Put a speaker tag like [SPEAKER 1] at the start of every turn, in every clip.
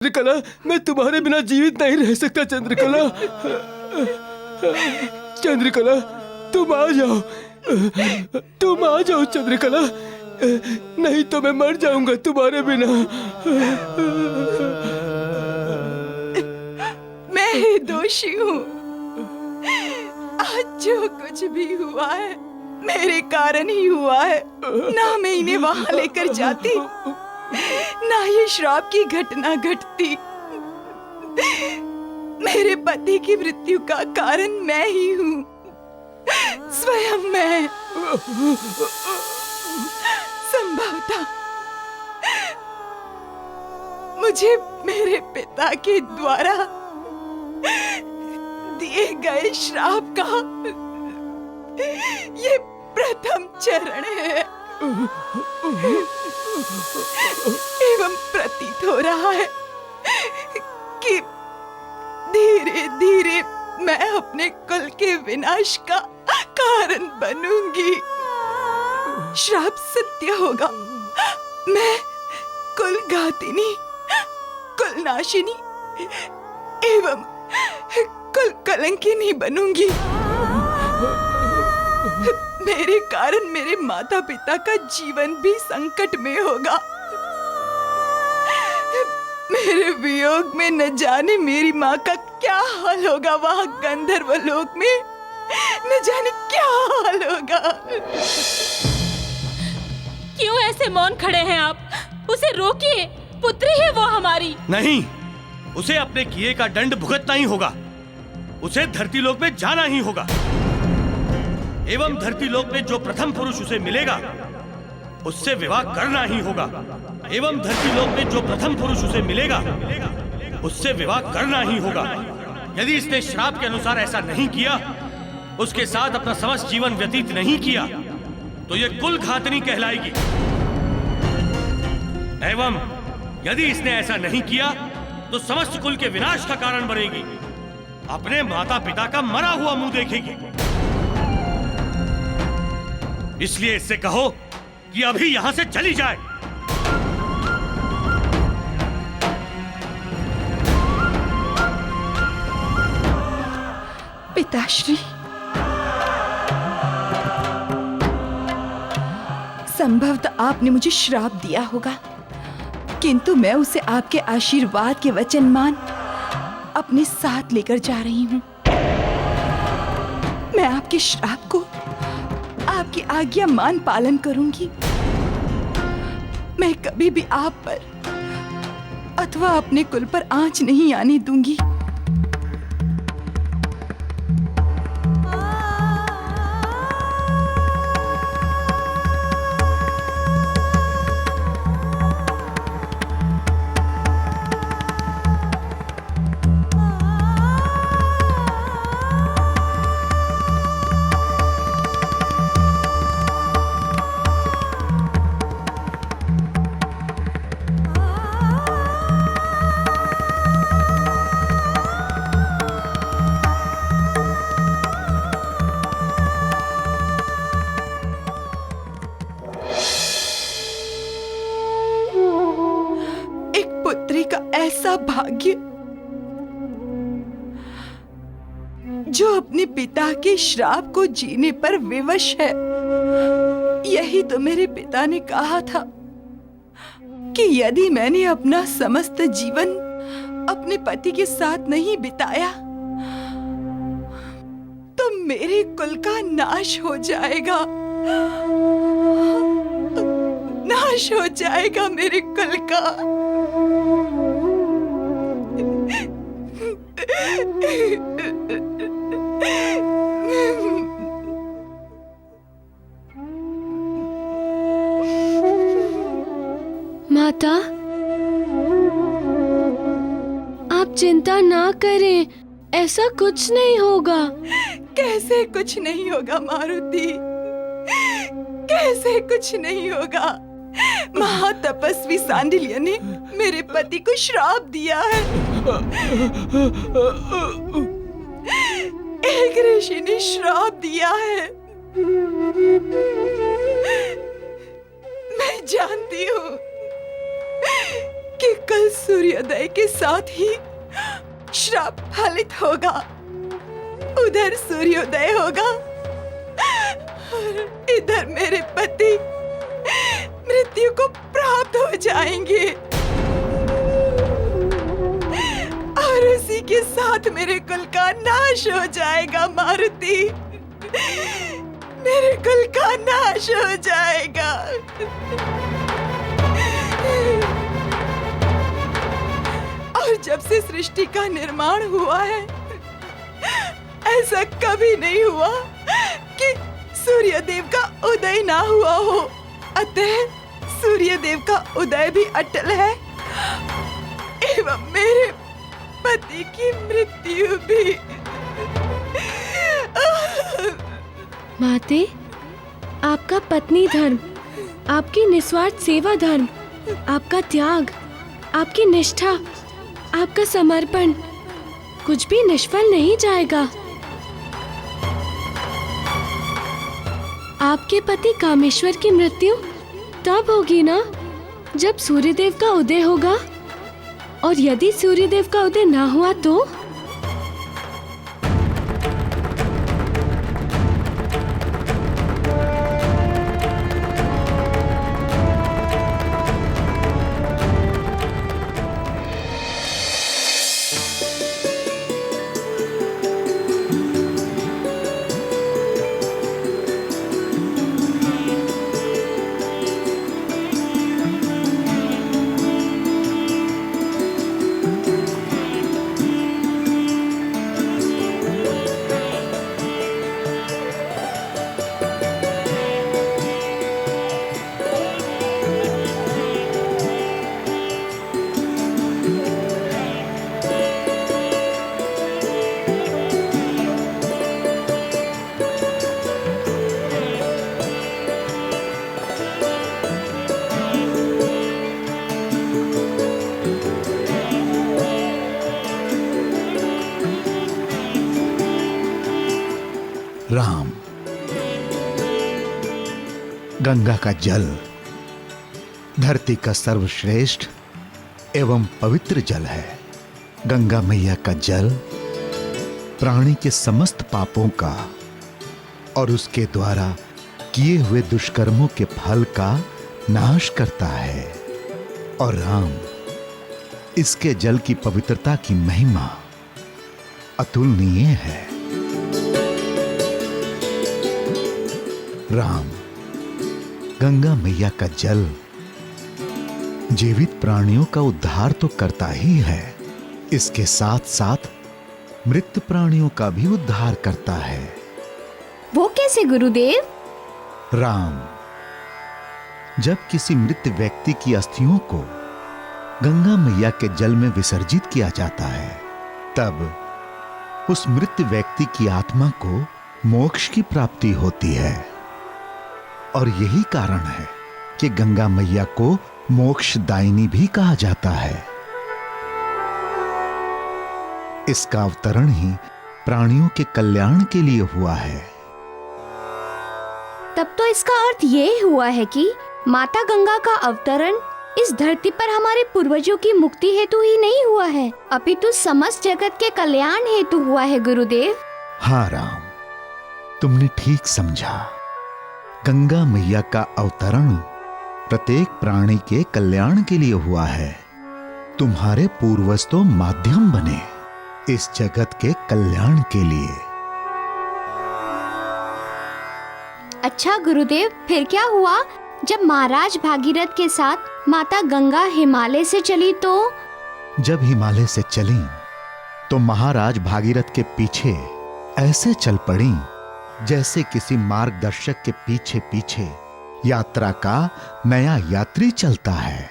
[SPEAKER 1] चंद्रकला, मैं तुम्हारे बिना जीवित नहीं रह सकता। चंद्रकला, चंद्रकला, तुम आ जाओ, तुम आ जाओ चंद्रकला, नहीं तो मैं मर जाऊंगा तुम्हारे बिना।
[SPEAKER 2] मैं ही दोषी हूँ। आज जो कुछ भी हुआ है मेरे कारण ही हुआ है। ना मैं इन्हें वहां लेकर जाती, ना ये श्राप की घटना घटती। मेरे पति की मृत्यु का कारण मैं ही हूँ, स्वयं मैं। संभवतः मुझे मेरे पिता के द्वारा दिए गए श्राप का ये प्रथम चरण है। एवं प्रतीत हो रहा है कि धीरे धीरे मैं अपने कुल के विनाश का कारण बनूंगी। श्राप सत्य होगा। मैं कुल घातिनी, कुल नाशिनी एवं कुल कलंकिनी बनूंगी। मेरे कारण मेरे माता पिता का जीवन भी संकट में होगा। मेरे वियोग में न जाने मेरी माँ का क्या हाल होगा। वहाँ गंधर्व लोक में न जाने क्या हाल होगा।
[SPEAKER 3] क्यों ऐसे मौन खड़े हैं आप? उसे रोकिए, पुत्री है वो हमारी।
[SPEAKER 4] नहीं, उसे अपने किए का दंड भुगतना ही होगा। उसे धरती लोक में जाना ही होगा। एवं धरती लोक में जो प्रथम पुरुष उसे मिलेगा उससे विवाह करना ही होगा। एवं धरती लोक में जो प्रथम पुरुष उसे मिलेगा उससे विवाह करना ही होगा। यदि इसने श्राप के अनुसार ऐसा नहीं किया, उसके साथ अपना समस्त जीवन व्यतीत नहीं किया, तो ये कुल घातनी कहलाएगी। एवं यदि इसने ऐसा नहीं किया तो समस्त कुल के विनाश का कारण बनेगी। अपने माता पिता का मरा हुआ मुंह देखेगी। इसलिए इससे कहो कि अभी यहां से चली जाए।
[SPEAKER 2] पिताश्री, संभवतः आपने मुझे श्राप दिया होगा, किंतु मैं उसे आपके आशीर्वाद के वचन मान अपने साथ लेकर जा रही हूँ। मैं आपके श्राप को आपकी आज्ञा मान पालन करूंगी। मैं कभी भी आप पर अथवा अपने कुल पर आंच नहीं आने दूंगी। ऐसा भाग्य जो अपने पिता के श्राप को जीने पर विवश है। यही तो मेरे पिता ने कहा था कि यदि मैंने अपना समस्त जीवन अपने पति के साथ नहीं बिताया तो मेरे कुल का नाश हो जाएगा। नाश हो जाएगा मेरे कुल का।
[SPEAKER 3] माता, आप चिंता ना करें, ऐसा कुछ नहीं होगा।
[SPEAKER 2] कैसे कुछ नहीं होगा मारुति? कैसे कुछ नहीं होगा? महातपस्वी सांडिल्य ने मेरे पति को श्राप दिया है। एक ऋषि ने श्राप दिया है। मैं जानती हूँ कि कल सूर्योदय के साथ ही श्राप फलित होगा। उधर सूर्योदय होगा और इधर मेरे पति मृत्यु को प्राप्त हो जाएंगे और उसी के साथ मेरे कुल का नाश हो जाएगा। मारुति, मेरे कुल का नाश हो जाएगा। और जब से सृष्टि का निर्माण हुआ है, ऐसा कभी नहीं हुआ कि सूर्यदेव का उदय ना हुआ हो। अतः सूर्यदेव का उदय भी अटल है एवं मेरे पति की मृत्यु भी।
[SPEAKER 5] माते, आपका पत्नी धर्म, आपकी निस्वार्थ सेवा धर्म, आपका त्याग, आपकी निष्ठा, आपका समर्पण कुछ भी निष्फल नहीं जाएगा। आपके पति कामेश्वर की मृत्यु तब होगी ना जब सूर्यदेव का उदय होगा, और यदि सूर्यदेव का उदय ना हुआ तो?
[SPEAKER 6] राम, गंगा का जल धरती का सर्वश्रेष्ठ एवं पवित्र जल है। गंगा मैया का जल प्राणी के समस्त पापों का और उसके द्वारा किए हुए दुष्कर्मों के फल का नाश करता है। और राम, इसके जल की पवित्रता की महिमा अतुलनीय है। राम, गंगा मैया का जल जीवित प्राणियों का उद्धार तो करता ही है, इसके साथ साथ मृत प्राणियों का भी उद्धार करता है।
[SPEAKER 5] वो कैसे गुरुदेव?
[SPEAKER 6] राम, जब किसी मृत व्यक्ति की अस्थियों को गंगा मैया के जल में विसर्जित किया जाता है, तब उस मृत व्यक्ति की आत्मा को मोक्ष की प्राप्ति होती है। और यही कारण है कि गंगा मैया को मोक्षदायिनी भी कहा जाता है। इसका अवतरण ही प्राणियों के कल्याण के लिए हुआ है।
[SPEAKER 5] तब तो इसका अर्थ ये हुआ है कि माता गंगा का अवतरण इस धरती पर हमारे पूर्वजों की मुक्ति हेतु ही नहीं हुआ है, अपितु समस्त जगत के कल्याण हेतु हुआ है गुरुदेव।
[SPEAKER 6] हाँ राम, तुमने ठीक समझा। गंगा मैया का अवतरण प्रत्येक प्राणी के कल्याण के लिए हुआ है। तुम्हारे पूर्वज तो माध्यम बने इस जगत के कल्याण के लिए।
[SPEAKER 5] अच्छा गुरुदेव, फिर क्या हुआ जब महाराज भागीरथ के साथ माता गंगा हिमालय से चली तो?
[SPEAKER 6] जब हिमालय से चली तो महाराज भागीरथ के पीछे ऐसे चल पड़ी जैसे किसी मार्गदर्शक के पीछे पीछे यात्रा का नया यात्री चलता है।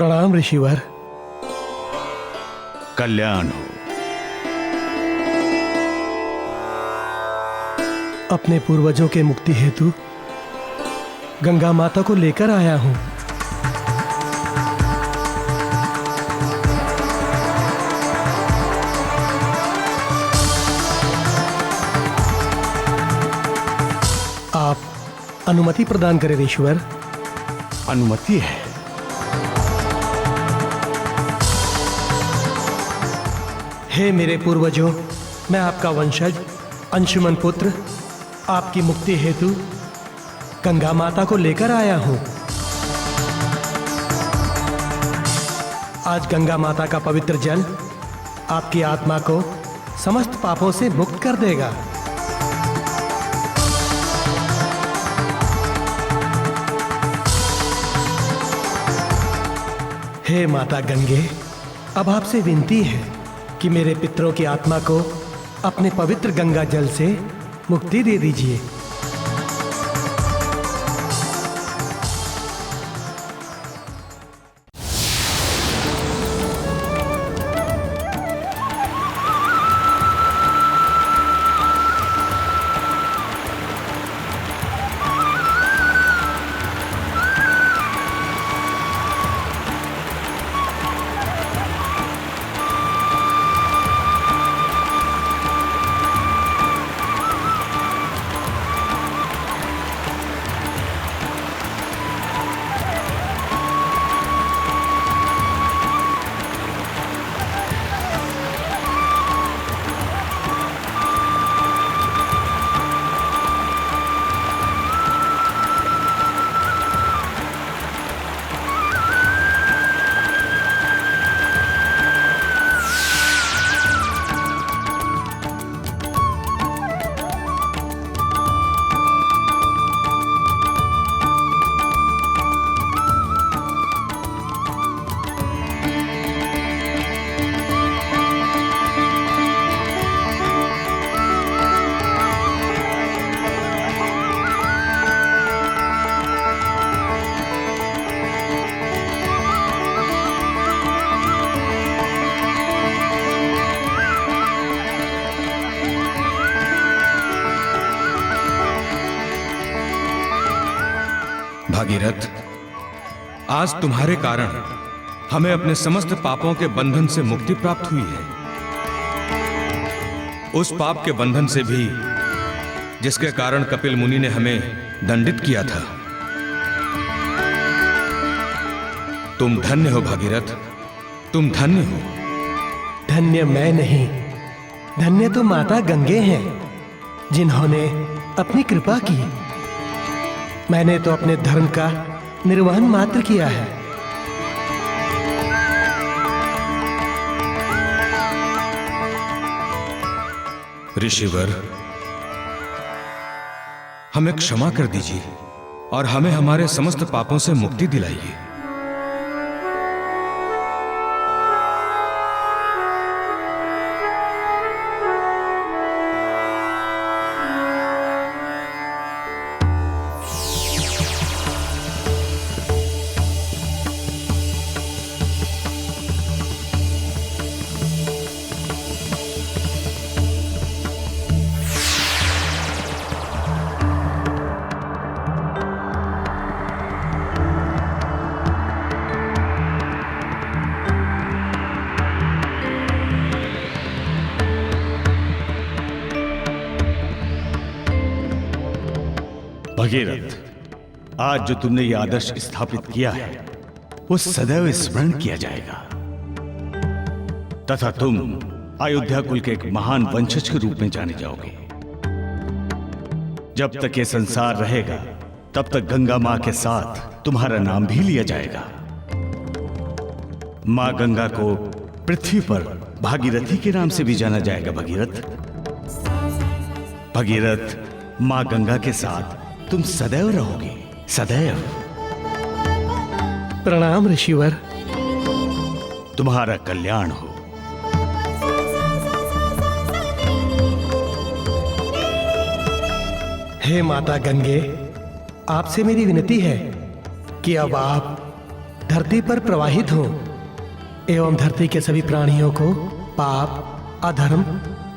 [SPEAKER 1] प्रणाम ऋषिवर।
[SPEAKER 7] कल्याण हो।
[SPEAKER 1] अपने पूर्वजों के मुक्ति हेतु गंगा माता को लेकर आया हूं। आप अनुमति प्रदान करें ऋषिवर।
[SPEAKER 7] अनुमति है।
[SPEAKER 1] हे मेरे पूर्वजों, मैं आपका वंशज अंशुमन पुत्र आपकी मुक्ति हेतु गंगा माता को लेकर आया हूं। आज गंगा माता का पवित्र जल आपकी आत्मा को समस्त पापों से मुक्त कर देगा। हे माता गंगे, अब आपसे विनती है कि मेरे पितरों की आत्मा को अपने पवित्र गंगा जल से मुक्ति दे दीजिए।
[SPEAKER 8] भागीरथ, आज तुम्हारे कारण हमें अपने समस्त पापों के बंधन से मुक्ति प्राप्त हुई है। उस पाप के बंधन से भी जिसके कारण कपिल मुनि ने हमें दंडित किया था। तुम धन्य हो भागीरथ, तुम धन्य हो।
[SPEAKER 1] धन्य मैं नहीं, धन्य तो माता गंगे हैं, जिन्होंने अपनी कृपा की। मैंने तो अपने धर्म का निर्वहन मात्र किया है।
[SPEAKER 8] ऋषिवर, हमें क्षमा कर दीजिए और हमें हमारे समस्त पापों से मुक्ति दिलाइए।
[SPEAKER 7] भगीरथ, आज जो तुमने ये आदर्श स्थापित किया है वो सदैव स्मरण किया जाएगा तथा तुम अयोध्या कुल के एक महान वंशज के रूप में जाने जाओगे। जब तक ये संसार रहेगा तब तक गंगा मां के साथ तुम्हारा नाम भी लिया जाएगा। मां गंगा को पृथ्वी पर भागीरथी के नाम से भी जाना जाएगा। भगीरथ, भगीरथ, मां गंगा के साथ तुम सदैव रहोगे, सदैव।
[SPEAKER 1] प्रणाम ऋषिवर।
[SPEAKER 7] तुम्हारा कल्याण हो।
[SPEAKER 1] हे माता गंगे, आपसे मेरी विनती है कि अब आप धरती पर प्रवाहित हो एवं धरती के सभी प्राणियों को पाप, अधर्म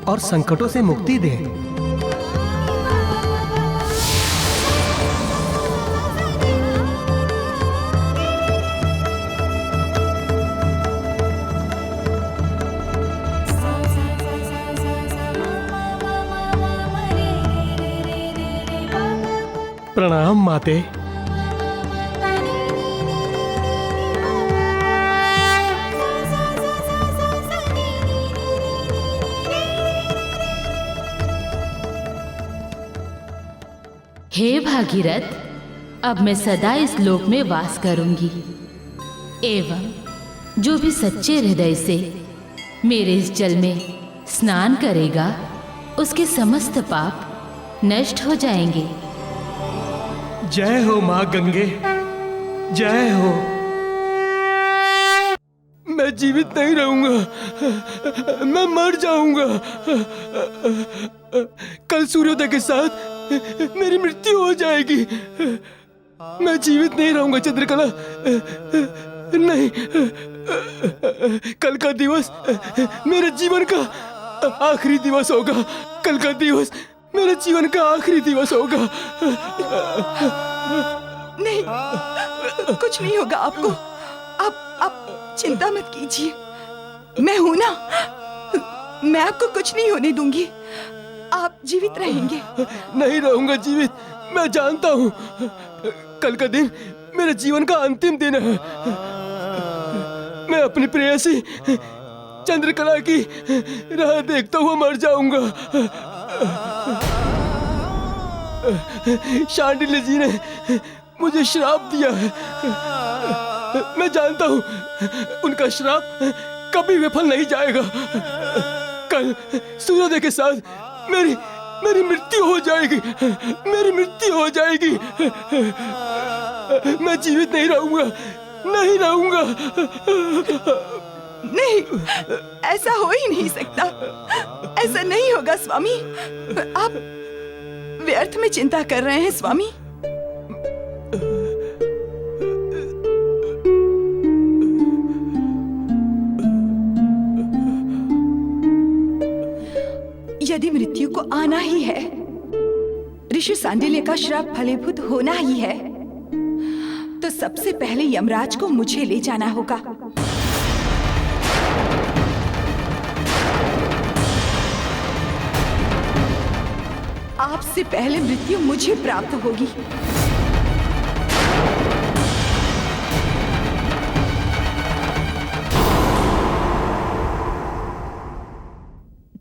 [SPEAKER 1] और संकटों से मुक्ति दे। प्रणाम माते।
[SPEAKER 3] हे भागीरथ, अब मैं सदा इस लोक में वास करूंगी एवं जो भी सच्चे हृदय से मेरे इस जल में स्नान करेगा उसके समस्त पाप नष्ट हो जाएंगे।
[SPEAKER 1] जय हो माँ गंगे, जय हो। मैं जीवित नहीं रहूंगा, मैं मर जाऊंगा। कल सूर्योदय के साथ मेरी मृत्यु हो जाएगी। मैं जीवित नहीं रहूंगा चंद्रकला, नहीं। कल का दिवस मेरे जीवन का आखिरी दिवस होगा। कल का दिवस मेरे जीवन का आखिरी दिवस होगा।
[SPEAKER 2] नहीं, कुछ नहीं होगा आपको। आप चिंता मत कीजिए, मैं हूं ना। मैं आपको कुछ नहीं होने दूंगी, आप जीवित रहेंगे।
[SPEAKER 1] नहीं रहूंगा जीवित, मैं जानता हूं। कल का दिन मेरे जीवन का अंतिम दिन है। मैं अपनी प्रेयसी चंद्रकला की राह देखता हुआ मर जाऊंगा। शांडिल्य जी ने मुझे श्राप दिया है। मैं जानता हूं उनका श्राप कभी विफल नहीं जाएगा। कल सूर्योदय के साथ मेरी मृत्यु हो जाएगी। मेरी मृत्यु हो जाएगी। मैं जीवित नहीं रहूंगा, नहीं रहूंगा।
[SPEAKER 2] नहीं, ऐसा हो ही नहीं सकता। ऐसा नहीं होगा स्वामी। आप व्यर्थ में चिंता कर रहे हैं स्वामी। यदि मृत्यु को आना ही है, ऋषि सांडिल्य का श्राप फलीभूत होना ही है, तो सबसे पहले यमराज को मुझे ले जाना होगा। आपसे पहले मृत्यु मुझे प्राप्त होगी।